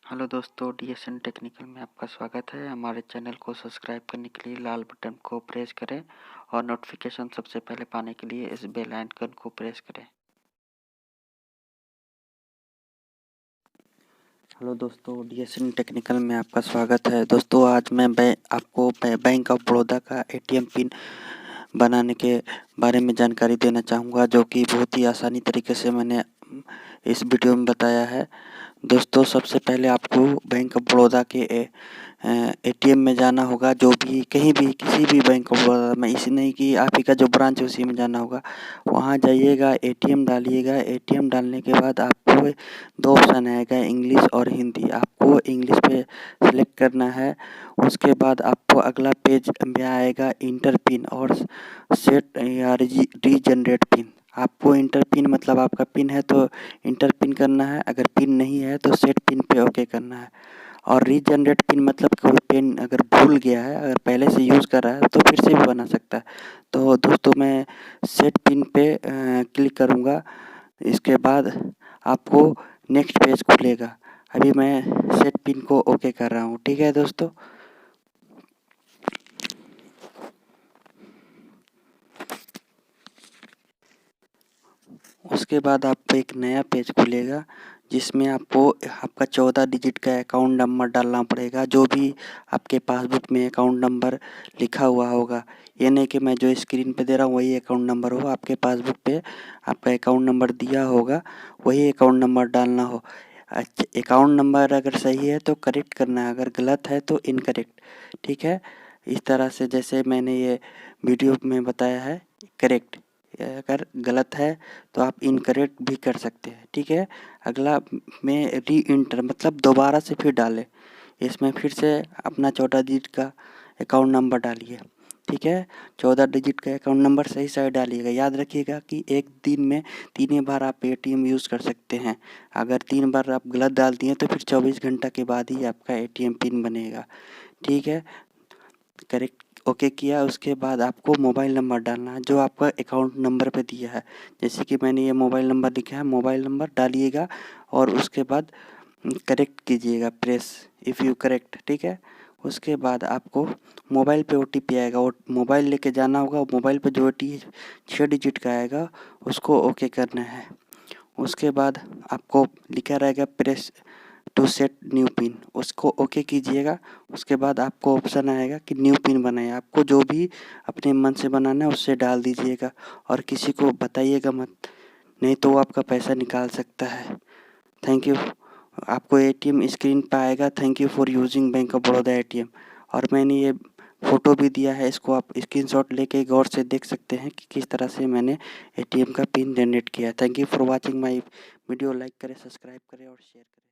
Hello दोस्तों, DSN technical में आपका स्वागत है। हमारे चैनल को सब्सक्राइब करने के लिए लाल बटन को प्रेस करें और नोटिफिकेशन सबसे पहले पाने के लिए इस बेल आइकन को प्रेस करें। हेलो दोस्तों, डीएसएन टेक्निकल में आपका स्वागत है। दोस्तों, आज मैं आपको बैंक ऑफ बड़ौदा का एटीएम पिन बनाने के बारे में जानकारी देना चाहूँगा, जो कि बहुत ही आसानी तरीके से मैंने इस वीडियो में बताया है। दोस्तों, सबसे पहले आपको बैंक ऑफ बड़ौदा के एटीएम में जाना होगा। जो भी कहीं भी किसी भी बैंक ऑफ बड़ौदा में, इसी नहीं कि आप ही का जो ब्रांच है उसी में जाना होगा। वहाँ जाइएगा, एटीएम डालिएगा। एटीएम डालने के बाद आपको दो ऑप्शन आएगा, इंग्लिश और हिंदी। आपको इंग्लिश पे सेलेक्ट करना है। उसके बाद आपको अगला पेज में आएगा इंटर पिन और सेट या रीजनरेट पिन। आपको इंटर पिन मतलब आपका पिन है तो इंटर पिन करना है, अगर पिन नहीं है तो सेट पिन पे ओके करना है। और रीजनरेट पिन मतलब कोई पिन अगर भूल गया है, अगर पहले से यूज़ कर रहा है तो फिर से भी बना सकता है। तो दोस्तों, मैं सेट पिन पे क्लिक करूँगा। इसके बाद आपको नेक्स्ट पेज खुलेगा। अभी मैं सेट पिन को ओके कर रहा हूँ। ठीक है दोस्तों। उसके बाद आपको एक नया पेज खुलेगा, जिसमें आपको आपका 14 डिजिट का अकाउंट नंबर डालना पड़ेगा। जो भी आपके पासबुक में अकाउंट नंबर लिखा हुआ होगा, ये नहीं कि मैं जो स्क्रीन पे दे रहा हूँ वही अकाउंट नंबर हो। आपके पासबुक पे आपका अकाउंट नंबर दिया होगा, वही अकाउंट नंबर डालना हो। अच्छा, अकाउंट नंबर अगर सही है तो करेक्ट करना है, अगर गलत है तो इनकरेक्ट। ठीक है, इस तरह से जैसे मैंने ये वीडियो में बताया है, करेक्ट। अगर गलत है तो आप इनकरेक्ट भी कर सकते हैं। ठीक है, अगला में री इंटर मतलब दोबारा से फिर डालें। इसमें फिर से अपना 14 डिजिट का अकाउंट नंबर डालिए। ठीक है, 14 डिजिट का अकाउंट नंबर सही सही डालिएगा। याद रखिएगा कि एक दिन में 3 बार आप एटीएम यूज़ कर सकते हैं। अगर 3 बार आप गलत डाल दिए तो फिर 24 घंटा के बाद ही आपका एटीएम पिन बनेगा। ठीक है, करेक्ट ओके किया। उसके बाद आपको मोबाइल नंबर डालना है जो आपका अकाउंट नंबर पे दिया है। जैसे कि मैंने ये मोबाइल नंबर लिखा है, मोबाइल नंबर डालिएगा और उसके बाद करेक्ट कीजिएगा, प्रेस इफ़ यू करेक्ट। ठीक है, उसके बाद आपको मोबाइल पे ओटीपी आएगा, वो मोबाइल लेके जाना होगा। मोबाइल पे जो ओटीपी 6 डिजिट का आएगा उसको ओके करना है। उसके बाद आपको लिखा रहेगा press to set new PIN, उसको ओके कीजिएगा। उसके बाद आपको ऑप्शन आएगा कि न्यू पिन बनाए। आपको जो भी अपने मन से बनाना है उससे डाल दीजिएगा और किसी को बताइएगा मत, नहीं तो वो आपका पैसा निकाल सकता है। Thank you. आपको एटीएम स्क्रीन पर आएगा, thank you for using bank of Baroda ATM. और मैंने ये फ़ोटो भी दिया है, इसको आप स्क्रीनशॉट लेके गौर से देख सकते हैं कि किस तरह से मैंने एटीएम का पिन जनरेट किया। Thank you for watching my video. Like करें, सब्सक्राइब करें और शेयर करें।